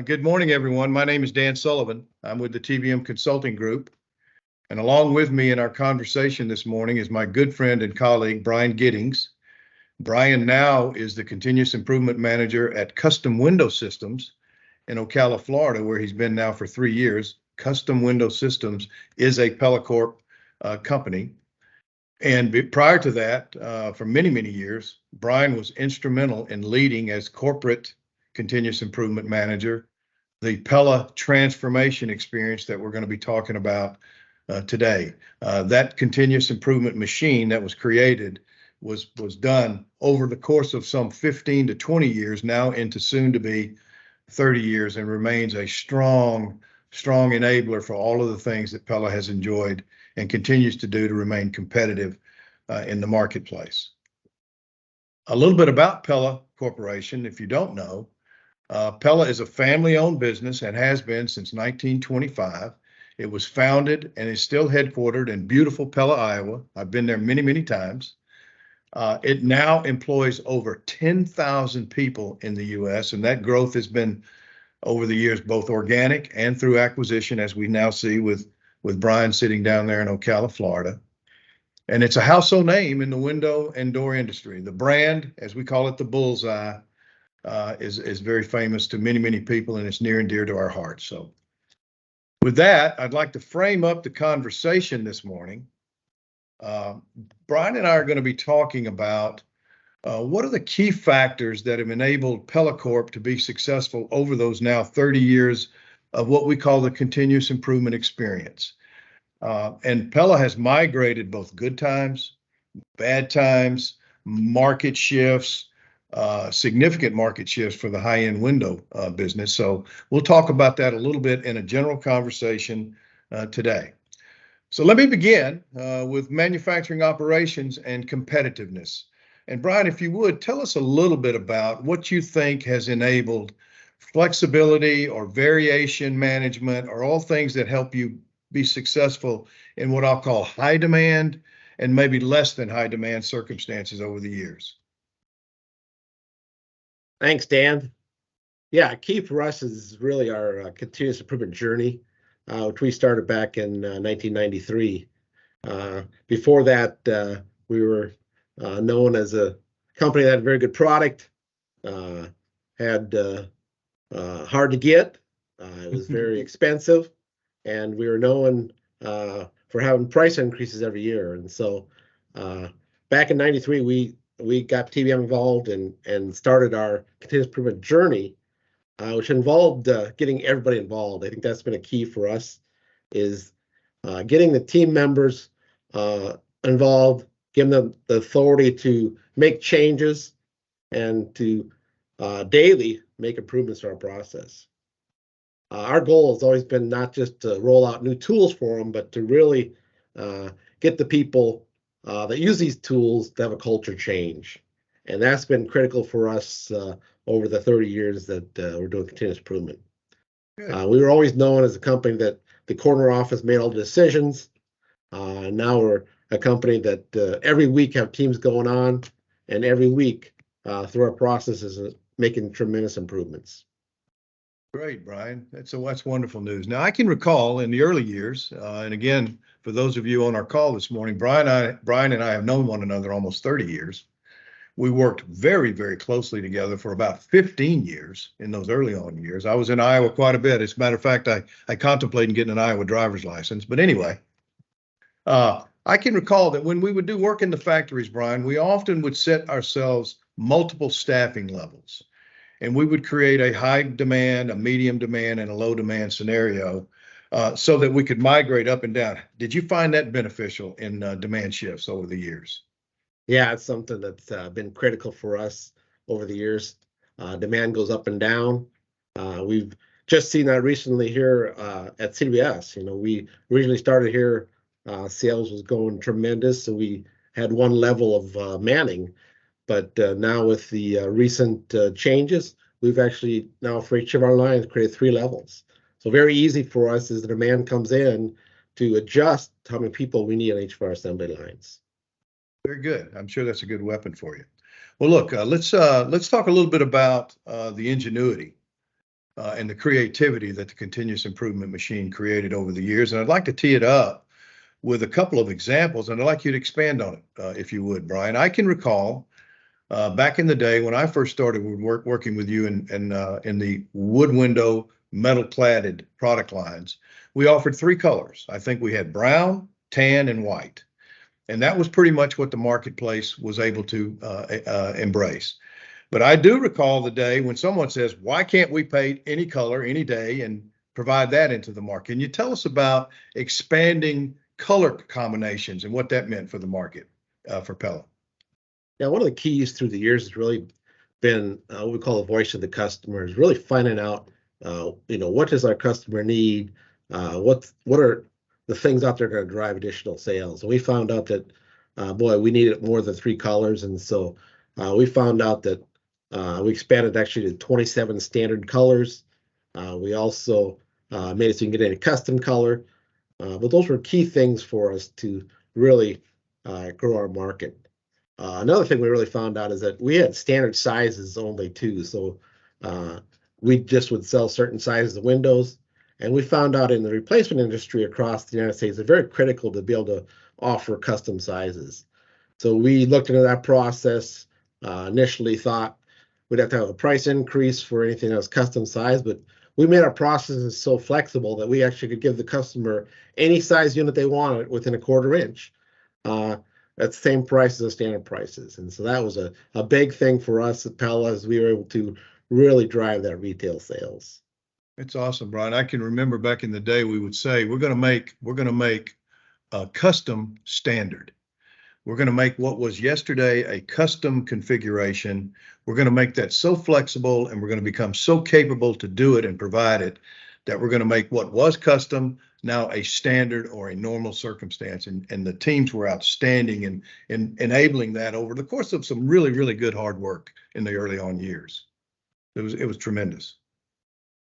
Good morning, everyone. My name is Dan Sullivan. I'm with the TBM Consulting Group. And along with me in our conversation this morning is my good friend and colleague, Brian Giddings. Brian now is the Continuous Improvement Manager at Custom Window Systems in Ocala, Florida, where he's been now for 3 years. Custom Window Systems is a Pella Corp company. And prior to that, for many, many years, Brian was instrumental in leading as corporate continuous improvement manager, the Pella transformation experience that we're going to be talking about today. That continuous improvement machine that was created was done over the course of some 15 to 20 years, now into soon to be 30 years, and remains a strong enabler for all of the things that Pella has enjoyed and continues to do to remain competitive in the marketplace. A little bit about Pella Corporation, if you don't know. Pella is a family-owned business and has been since 1925. It was founded and is still headquartered in beautiful Pella, Iowa. I've been there many, many times. It now employs over 10,000 people in the U.S., and that growth has been over the years both organic and through acquisition, as we now see with Brian sitting down there in Ocala, Florida. And it's a household name in the window and door industry. The brand, as we call it, the Bullseye, is very famous to many, many people, and it's near and dear to our hearts. So with that, I'd like to frame up the conversation this morning. Brian and I are going to be talking about what are the key factors that have enabled Pella Corp to be successful over those now 30 years of what we call the continuous improvement experience. And Pella has migrated both good times, bad times, market shifts, significant market shifts for the high-end window business. So we'll talk about that a little bit in a general conversation today. So let me begin with manufacturing operations and competitiveness. And Brian, if you would, tell us a little bit about what you think has enabled flexibility or variation management, or all things that help you be successful in what I'll call high demand and maybe less than high demand circumstances over the years. Thanks, Dan. Yeah, key for us is really our continuous improvement journey, which we started back in 1993. Before that, we were known as a company that had a very good product, had hard to get, it was very expensive, and we were known for having price increases every year. And so back in 93, we got TBM involved and started our continuous improvement journey, which involved getting everybody involved. I think that's been a key for us, is getting the team members involved, giving them the authority to make changes and to daily make improvements to our process. Our goal has always been not just to roll out new tools for them, but to really get the people that use these tools to have a culture change. And that's been critical for us over the 30 years that we're doing continuous improvement. We were always known as a company that the corner office made all the decisions. Now we're a company that every week have teams going on, and every week through our processes making tremendous improvements. Great, Brian. That's wonderful news. Now, I can recall in the early years, and again, for those of you on our call this morning, Brian and I have known one another almost 30 years. We worked very, very closely together for about 15 years in those early on years. I was in Iowa quite a bit. As a matter of fact, I contemplated getting an Iowa driver's license. But anyway, I can recall that when we would do work in the factories, Brian, we often would set ourselves multiple staffing levels. And we would create a high demand, a medium demand, and a low demand scenario so that we could migrate up and down. Did you find that beneficial in demand shifts over the years? Yeah, it's something that's been critical for us over the years. Demand goes up and down. We've just seen that recently here at CWS. We originally started here, sales was going tremendous, so we had one level of manning. But now with the recent changes, we've actually now for each of our lines created 3 levels. So very easy for us as the demand comes in to adjust how many people we need on each of our assembly lines. Very good. I'm sure that's a good weapon for you. Well, look, let's talk a little bit about the Ingenuity. and the creativity that the continuous improvement machine created over the years. And I'd like to tee it up with a couple of examples, and I'd like you to expand on it, if you would, Brian. I can recall back in the day when I first started working with you in the wood window metal cladded product lines, we offered 3 colors. I think we had brown, tan, and white. And that was pretty much what the marketplace was able to embrace. But I do recall the day when someone says, why can't we paint any color any day and provide that into the market? Can you tell us about expanding color combinations and what that meant for the market for Pella? Yeah, one of the keys through the years has really been what we call the voice of the customer, is really finding out, what does our customer need? What are the things out there going to drive additional sales? And we found out that, we needed more than 3 colors. And so we found out that we expanded actually to 27 standard colors. We also made it so you can get any custom color. But those were key things for us to really grow our market. Another thing we really found out is that we had standard sizes only too. So we just would sell certain sizes of windows. And we found out in the replacement industry across the United States, it's very critical to be able to offer custom sizes. So we looked into that process, initially thought we'd have to have a price increase for anything that was custom size, but we made our processes so flexible that we actually could give the customer any size unit they wanted within a 1/4 inch. At the same price as standard prices. And so that was a big thing for us at Pella, as we were able to really drive that retail sales. It's awesome, Brian. I can remember back in the day, we would say, we're going to make a custom standard. We're going to make what was yesterday a custom configuration. We're going to make that so flexible, and we're going to become so capable to do it and provide it, that we're going to make what was custom now a standard or a normal circumstance. And the teams were outstanding in enabling that over the course of some really, really good hard work in the early on years. It was tremendous.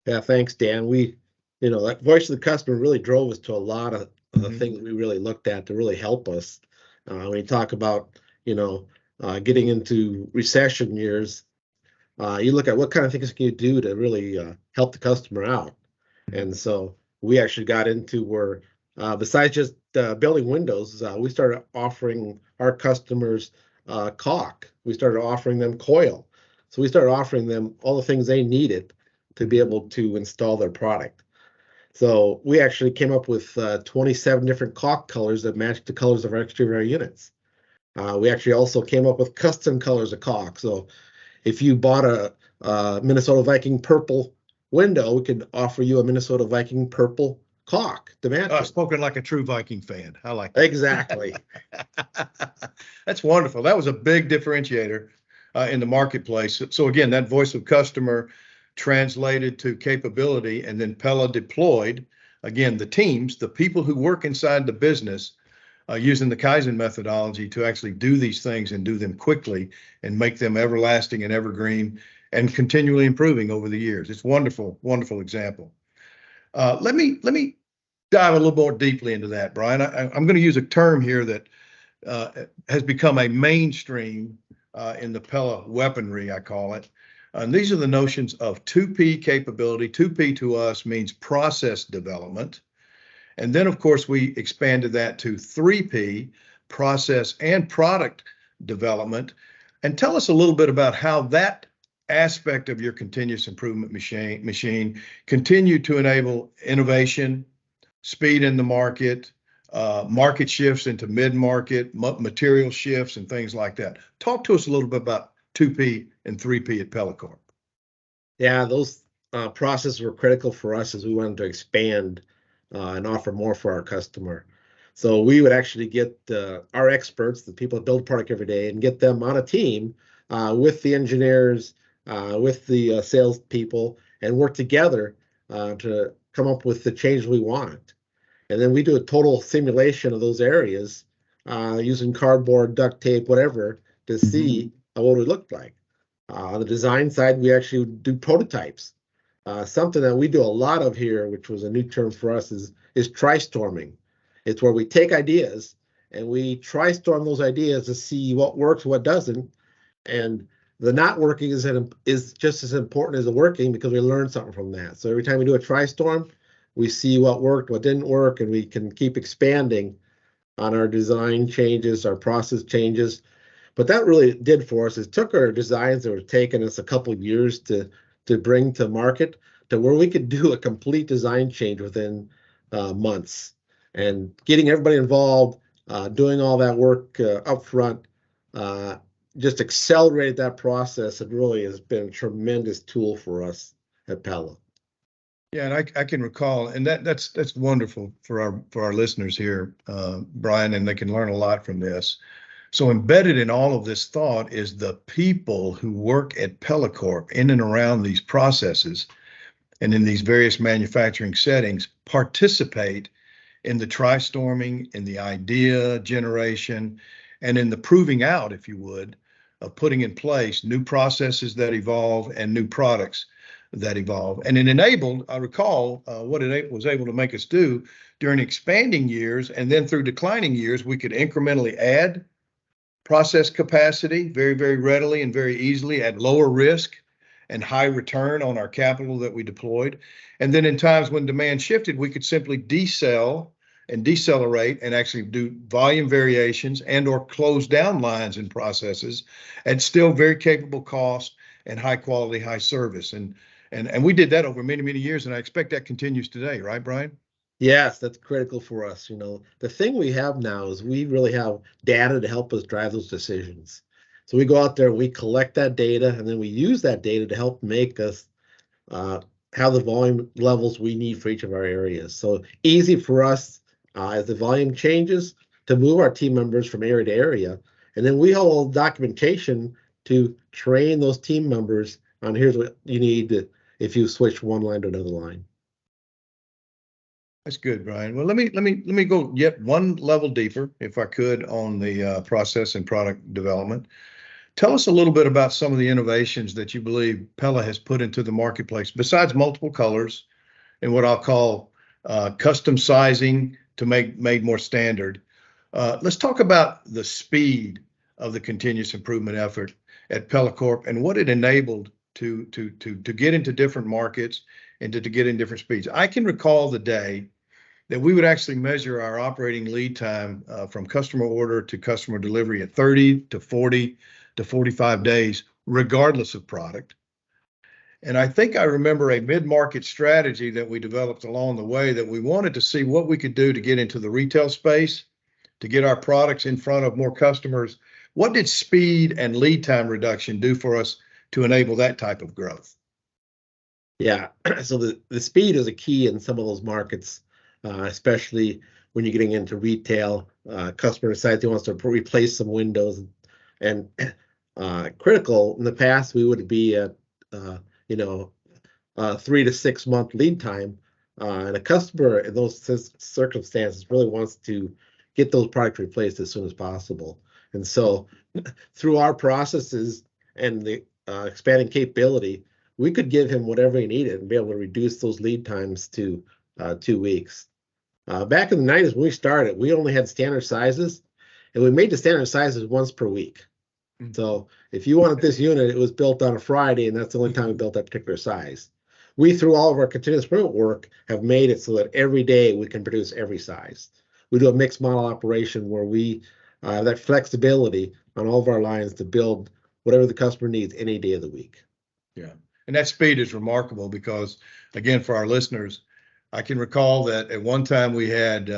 Yeah, thanks, Dan. That voice of the customer really drove us to a lot of the things we really looked at to really help us. When you talk about, getting into recession years, you look at what kind of things can you do to really help the customer out. And so we actually got into where, besides just building windows, we started offering our customers caulk. We started offering them coil. So we started offering them all the things they needed to be able to install their product. So we actually came up with 27 different caulk colors that matched the colors of our exterior units. We actually also came up with custom colors of caulk. So if you bought a Minnesota Viking purple window, we could offer you a Minnesota Viking purple caulk to match. Spoken like a true Viking fan. I like that. Exactly. That's wonderful. That was a big differentiator in the marketplace. So again, that voice of customer translated to capability, and then Pella deployed, again, the teams, the people who work inside the business, using the Kaizen methodology to actually do these things and do them quickly and make them everlasting and evergreen and continually improving over the years. It's wonderful, wonderful example. Let me dive a little more deeply into that, Brian. I'm going to use a term here that has become a mainstream in the Pella weaponry, I call it. And these are the notions of 2P capability. 2P to us means process development. And then, of course, we expanded that to 3P, process and product development. And tell us a little bit about how that aspect of your continuous improvement machine continued to enable innovation, speed in the market, market shifts into mid-market, material shifts, and things like that. Talk to us a little bit about 2P and 3P at Pella Corp. Yeah, those processes were critical for us as we wanted to expand and offer more for our customer. So we would actually get our experts, the people that build product every day, and get them on a team with the engineers, with the salespeople, and work together to come up with the change we want. And then we do a total simulation of those areas using cardboard, duct tape, whatever, to see what it would look like. On the design side, we actually do prototypes. Something that we do a lot of here, which was a new term for us, is tri-storming. It's where we take ideas and we tri-storm those ideas to see what works, what doesn't, and the not working is just as important as the working, because we learn something from that. So every time we do a tri-storm, we see what worked, what didn't work, and we can keep expanding on our design changes, our process changes. But that really did for us is took our designs that were taking us a couple of years to bring to market to where we could do a complete design change within months, and getting everybody involved, doing all that work up front, just accelerated that process. It really has been a tremendous tool for us at Pella. Yeah, and I can recall, and that's wonderful for our listeners here, Brian, and they can learn a lot from this. So embedded in all of this thought is the people who work at Pella Corp in and around these processes and in these various manufacturing settings participate in the tri-storming, in the idea generation, and in the proving out, if you would, of putting in place new processes that evolve and new products that evolve. And it enabled, I recall, what it was able to make us do during expanding years, and then through declining years, we could incrementally add process capacity very, very readily and very easily at lower risk and high return on our capital that we deployed. And then in times when demand shifted, we could simply decel and decelerate and actually do volume variations and or close down lines and processes at still very capable cost and high quality, high service. And we did that over many, many years, and I expect that continues today, right, Brian? Yes, that's critical for us. The thing we have now is we really have data to help us drive those decisions. So we go out there, we collect that data, and then we use that data to help make us have the volume levels we need for each of our areas. So easy for us as the volume changes to move our team members from area to area. And then we have all documentation to train those team members on here's what you need if you switch one line to another line. That's good, Brian. Well, let me go yet one level deeper, if I could, on the process and product development. Tell us a little bit about some of the innovations that you believe Pella has put into the marketplace, besides multiple colors and what I'll call custom sizing to make made more standard. Let's talk about the speed of the continuous improvement effort at Pella Corp and what it enabled to get into different markets and to get in different speeds. I can recall the day that we would actually measure our operating lead time from customer order to customer delivery at 30 to 40 to 45 days, regardless of product. And I think I remember a mid-market strategy that we developed along the way, that we wanted to see what we could do to get into the retail space, to get our products in front of more customers. What did speed and lead time reduction do for us to enable that type of growth? Yeah, so the speed is a key in some of those markets, especially when you're getting into retail. Customer decides he wants to replace some windows, and critical in the past we would be at 3 to 6 month lead time, and a customer in those circumstances really wants to get those products replaced as soon as possible. And so through our processes and the expanding capability, we could give him whatever he needed and be able to reduce those lead times to 2 weeks. Back in the 90s when we started, we only had standard sizes, and we made the standard sizes once per week. Mm-hmm. So if you wanted this unit, it was built on a Friday, and that's the only time we built that particular size. We, through all of our continuous improvement work, have made it so that every day we can produce every size. We do a mixed model operation where we have that flexibility on all of our lines to build whatever the customer needs any day of the week. Yeah, and that speed is remarkable because, again, for our listeners, I can recall that at one time we had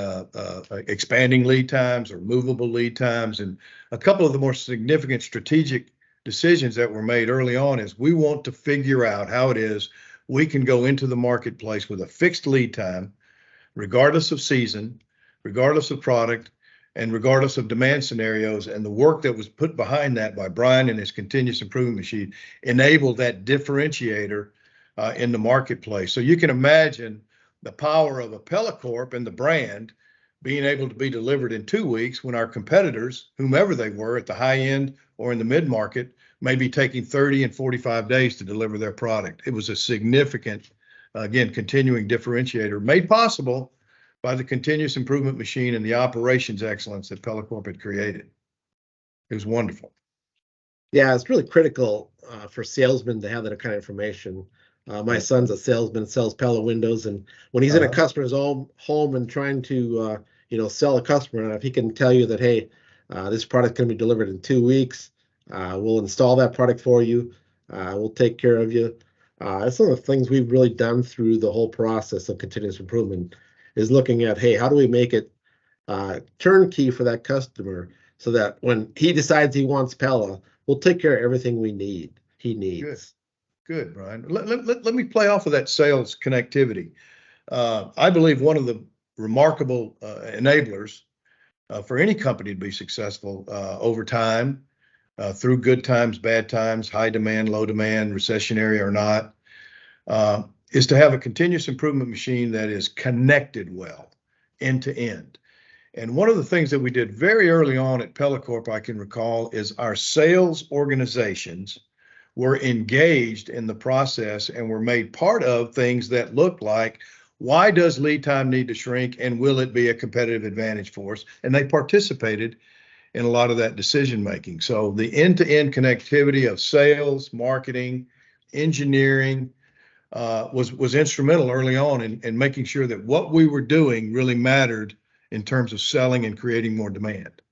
expanding lead times or movable lead times, and a couple of the more significant strategic decisions that were made early on is we want to figure out how it is we can go into the marketplace with a fixed lead time, regardless of season, regardless of product, and regardless of demand scenarios. And the work that was put behind that by Brian and his continuous improvement machine enabled that differentiator in the marketplace. So you can imagine the power of a Pella Corp and the brand being able to be delivered in 2 weeks when our competitors, whomever they were at the high end or in the mid-market, may be taking 30 and 45 days to deliver their product. It was a significant, again, continuing differentiator made possible by the continuous improvement machine and the operations excellence that Pella Corp had created. It was wonderful. Yeah, it's really critical for salesmen to have that kind of information. My son's a salesman, sells Pella windows, and when he's in a customer's home and trying to sell a customer, if he can tell you that, hey, this product can be delivered in 2 weeks, we'll install that product for you, we'll take care of you. That's one of the things we've really done through the whole process of continuous improvement is looking at, hey, how do we make it turnkey for that customer so that when he decides he wants Pella, we'll take care of everything he needs. Good, Brian. Let me play off of that sales connectivity. I believe one of the remarkable enablers for any company to be successful over time, through good times, bad times, high demand, low demand, recessionary or not, is to have a continuous improvement machine that is connected well end to end. And one of the things that we did very early on at Pella Corp, I can recall, is our sales organizations were engaged in the process and were made part of things that looked like, why does lead time need to shrink and will it be a competitive advantage for us? And they participated in a lot of that decision making. So the end-to-end connectivity of sales, marketing, engineering was instrumental early on in making sure that what we were doing really mattered in terms of selling and creating more demand.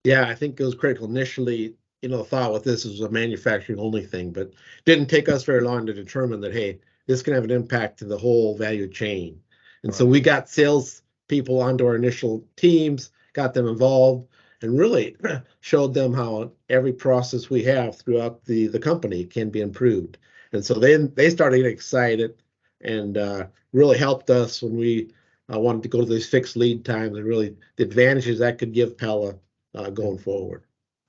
Yeah, I think it was critical initially. The thought with this is a manufacturing only thing, but didn't take us very long to determine that, hey, this can have an impact to the whole value chain. And so we got sales people onto our initial teams, got them involved, and really showed them how every process we have throughout the company can be improved. And so they started getting excited and really helped us when we wanted to go to these fixed lead times and really the advantages that could give Pella going forward.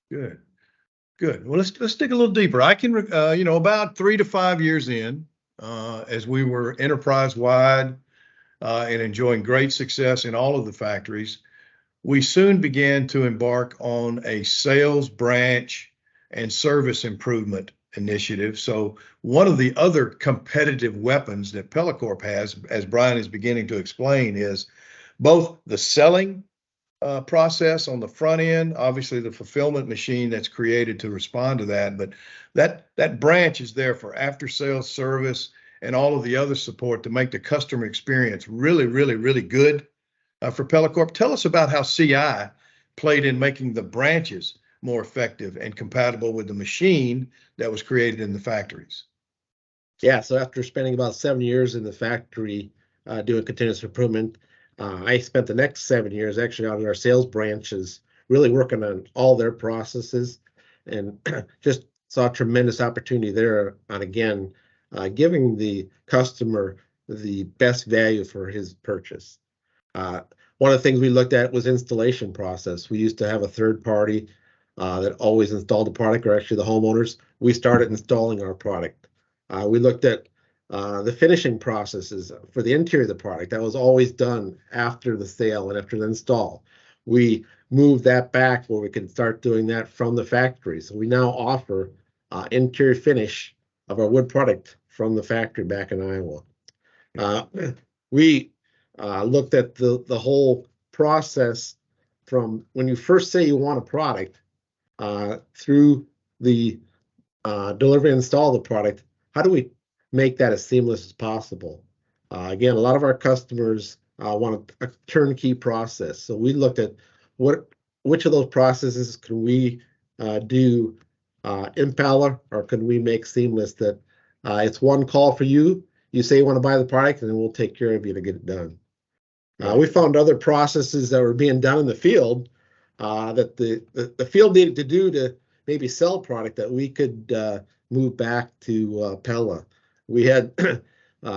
Good. Well, let's dig a little deeper. I can, about 3 to 5 years in, as we were enterprise wide and enjoying great success in all of the factories, we soon began to embark on a sales branch and service improvement initiative. So one of the other competitive weapons that Pella Corp has, as Brian is beginning to explain, is both the selling process on the front end, obviously the fulfillment machine that's created to respond to that, but that branch is there for after sales service and all of the other support to make the customer experience really, really, really good for Pella Corp. Tell us about how CI played in making the branches more effective and compatible with the machine that was created in the factories. Yeah, so after spending about 7 years in the factory doing continuous improvement, I spent the next 7 years actually out in our sales branches, really working on all their processes, and just saw a tremendous opportunity there on, again, giving the customer the best value for his purchase. One of the things we looked at was installation process. We used to have a third party that always installed the product, or actually the homeowners. We started installing our product. We looked at the finishing processes for the interior of the product. That was always done after the sale and after the install. We moved that back where we can start doing that from the factory. So we now offer interior finish of our wood product from the factory back in Iowa. We looked at the whole process from when you first say you want a product through the delivery and install of the product. How do we make that as seamless as possible? Again, a lot of our customers want a turnkey process. So we looked at which of those processes can we do in Pella, or can we make seamless that it's one call for you. You say you want to buy the product, and then we'll take care of you to get it done. We found other processes that were being done in the field that the field needed to do to maybe sell product that we could move back to Pella. We had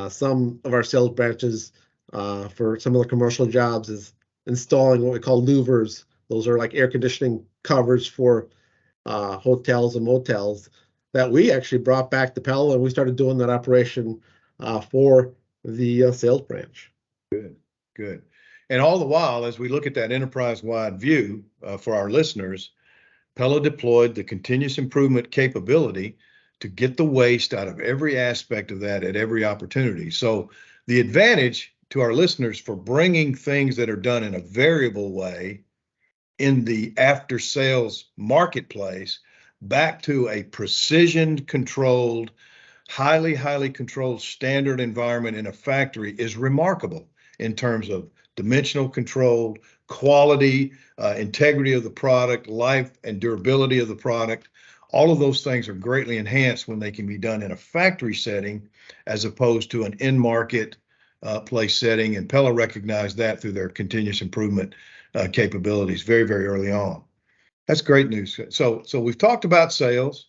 some of our sales branches for some of the commercial jobs is installing what we call louvers. Those are like air conditioning covers for hotels and motels that we actually brought back to Pella, and we started doing that operation for the sales branch. Good. And all the while, as we look at that enterprise-wide view for our listeners, Pella deployed the continuous improvement capability to get the waste out of every aspect of that at every opportunity. So the advantage to our listeners for bringing things that are done in a variable way in the after sales marketplace back to a precision controlled, highly controlled standard environment in a factory is remarkable in terms of dimensional control, quality, integrity of the product, life and durability of the product. All of those things are greatly enhanced when they can be done in a factory setting as opposed to an in-market place setting. And Pella recognized that through their continuous improvement capabilities very early on. That's great news. So we've talked about sales.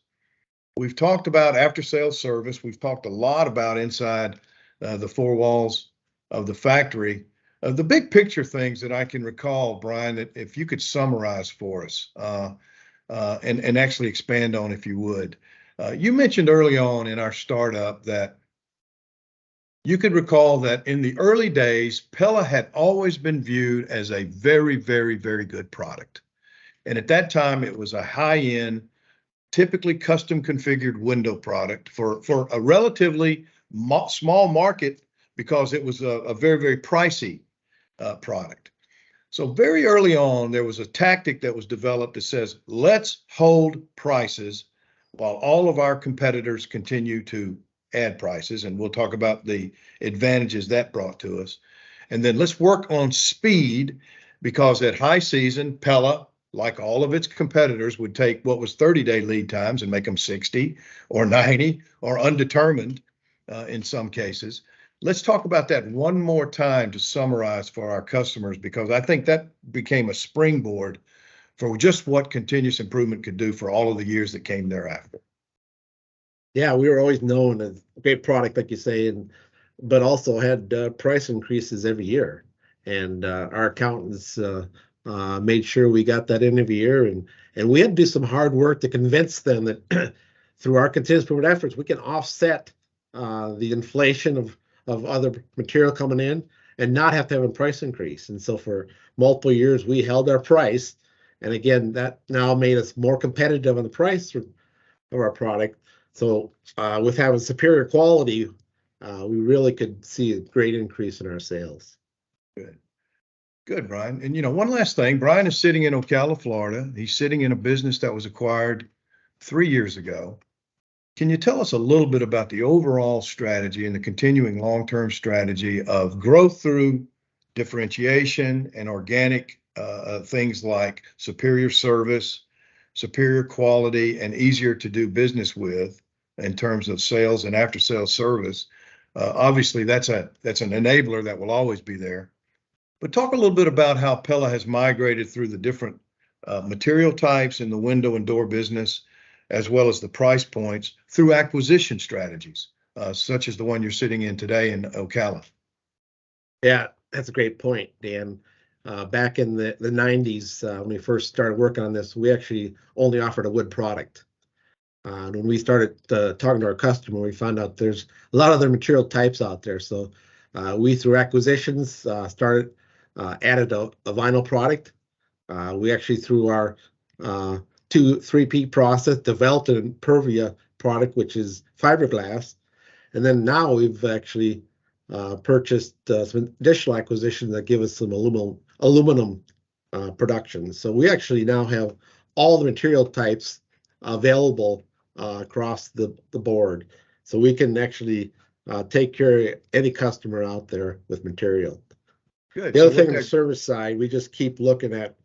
We've talked about after-sales service. We've talked a lot about inside the four walls of the factory. The big picture things that I can recall, Brian, that if you could summarize for us and actually expand on, if you would. You mentioned early on in our startup that you could recall that in the early days, Pella had always been viewed as a very good product. And at that time, it was a high-end, typically custom configured window product for a relatively small market because it was a very pricey product. So very early on, there was a tactic that was developed that says, let's hold prices while all of our competitors continue to add prices. And we'll talk about the advantages that brought to us. And then let's work on speed, because at high season, Pella, like all of its competitors, would take what was 30-day lead times and make them 60 or 90 or undetermined in some cases. Let's talk about that one more time to summarize for our customers, because I think that became a springboard for just what continuous improvement could do for all of the years that came thereafter. Yeah, we were always known as a great product, like you say, but also had price increases every year. And our accountants made sure we got that in every year. And we had to do some hard work to convince them that through our continuous improvement efforts, we can offset the inflation of other material coming in and not have to have a price increase. And so for multiple years, we held our price. And again, that now made us more competitive on the price of our product. So with having superior quality, we really could see a great increase in our sales. Good, Brian. And one last thing, Brian is sitting in Ocala, Florida. He's sitting in a business that was acquired 3 years ago. Can you tell us a little bit about the overall strategy and the continuing long-term strategy of growth through differentiation and organic things like superior service, superior quality, and easier to do business with in terms of sales and after-sales service? Obviously, that's an enabler that will always be there. But talk a little bit about how Pella has migrated through the different material types in the window and door business, as well as the price points through acquisition strategies, such as the one you're sitting in today in Ocala. Yeah, that's a great point, Dan. Back in the 90s, when we first started working on this, we actually only offered a wood product. When we started talking to our customer, we found out there's a lot of other material types out there. So we, through acquisitions, added a vinyl product. We actually, through our 2-3P process, developed an Impervia product, which is fiberglass. And then now we've actually purchased some additional acquisitions that give us some aluminum production. So we actually now have all the material types available across the board. So we can actually take care of any customer out there with material. Good. The other thing on the service side, we just keep looking at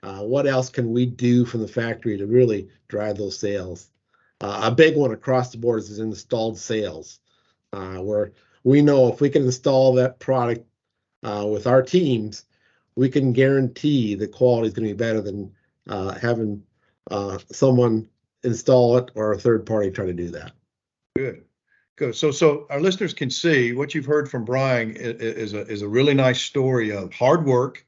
what else can we do from the factory to really drive those sales. A big one across the board is installed sales, where we know if we can install that product with our teams, we can guarantee the quality is going to be better than having someone install it or a third party try to do that. Good. So our listeners can see what you've heard from Brian is a really nice story of hard work,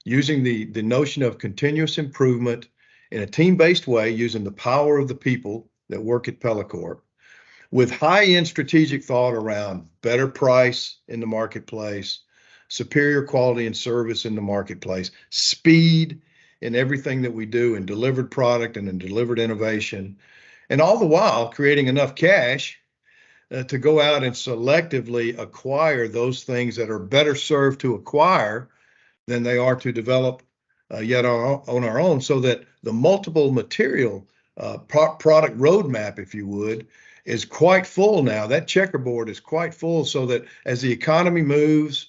using the notion of continuous improvement in a team-based way, using the power of the people that work at Pella Corp, with high-end strategic thought around better price in the marketplace, superior quality and service in the marketplace, speed in everything that we do, in delivered product and in delivered innovation, and all the while creating enough cash to go out and selectively acquire those things that are better served to acquire than they are to develop yet on our own, so that the multiple material product roadmap, if you would, is quite full now. That checkerboard is quite full, so that as the economy moves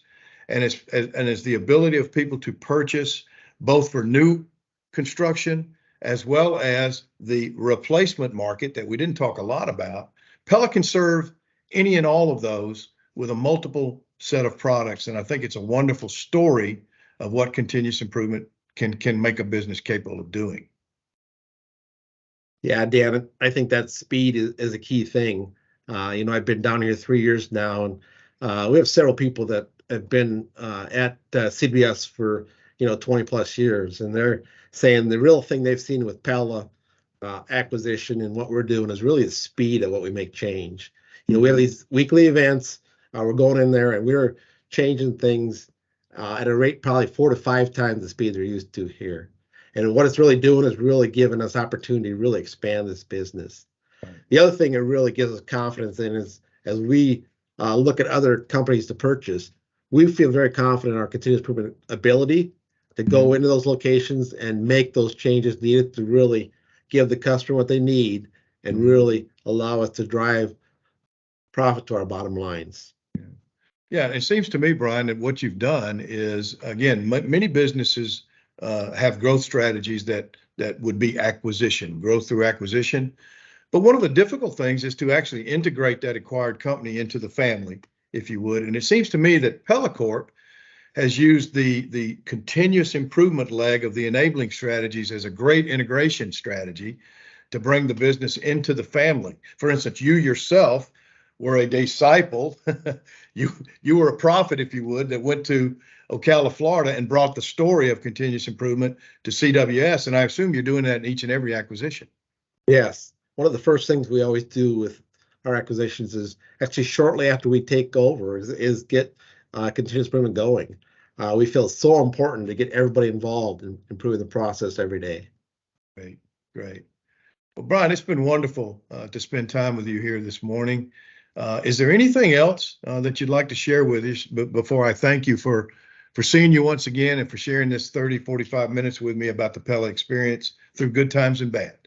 and as the ability of people to purchase both for new construction as well as the replacement market that we didn't talk a lot about, Pella can serve any and all of those with a multiple set of products. And I think it's a wonderful story of what continuous improvement can make a business capable of doing. Yeah, Dan, I think that speed is a key thing. I've been down here 3 years now, and we have several people that have been at CWS for 20 plus years, and they're saying the real thing they've seen with Pella acquisition and what we're doing is really the speed of what we make change. We have these weekly events. We're going in there and we're changing things at a rate probably 4 to 5 times the speed they're used to here. And what it's really doing is really giving us opportunity to really expand this business. Right. The other thing it really gives us confidence in is as we look at other companies to purchase, we feel very confident in our continuous improvement ability to go into those locations and make those changes needed to really give the customer what they need and really allow us to drive profit to our bottom lines. Yeah, it seems to me, Brian, that what you've done is, again, many businesses have growth strategies that would be growth through acquisition. But one of the difficult things is to actually integrate that acquired company into the family, if you would. And it seems to me that Pella Corp has used the continuous improvement leg of the enabling strategies as a great integration strategy to bring the business into the family. For instance, you yourself were a disciple. you were a prophet, if you would, that went to Ocala, Florida, and brought the story of continuous improvement to CWS. And I assume you're doing that in each and every acquisition. Yes. One of the first things we always do with our acquisitions is actually shortly after we take over is get continuous improvement going. We feel it's so important to get everybody involved in improving the process every day. Great. Well, Brian, it's been wonderful to spend time with you here this morning. Is there anything else that you'd like to share with us before I thank you for seeing you once again and for sharing this 30, 45 minutes with me about the Pella experience through good times and bad?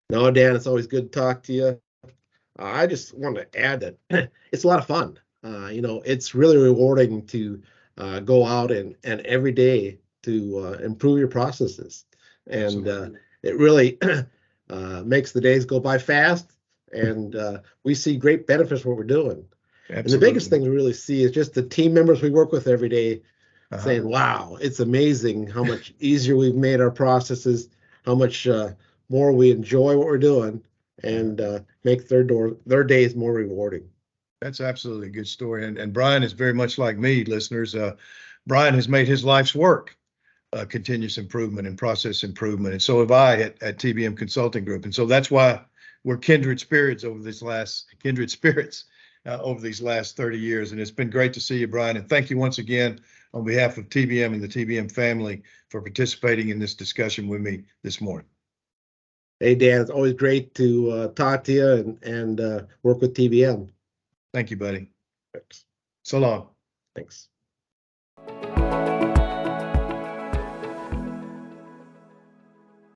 No, Dan, it's always good to talk to you. I just want to add that it's a lot of fun. It's really rewarding to go out and every day to improve your processes. And it really makes the days go by fast. And we see great benefits from what we're doing. Absolutely. And the biggest thing we really see is just the team members we work with every day saying, wow, it's amazing how much easier we've made our processes, how much more we enjoy what we're doing, and make their days more rewarding. That's absolutely a good story. And Brian is very much like me, listeners. Brian has made his life's work continuous improvement and process improvement. And so have I at TBM Consulting Group. And so that's why we're kindred spirits over these last 30 years. And it's been great to see you, Brian. And thank you once again on behalf of TBM and the TBM family for participating in this discussion with me this morning. Hey, Dan, it's always great to talk to you and work with TBM. Thank you, buddy. Thanks. So long. Thanks.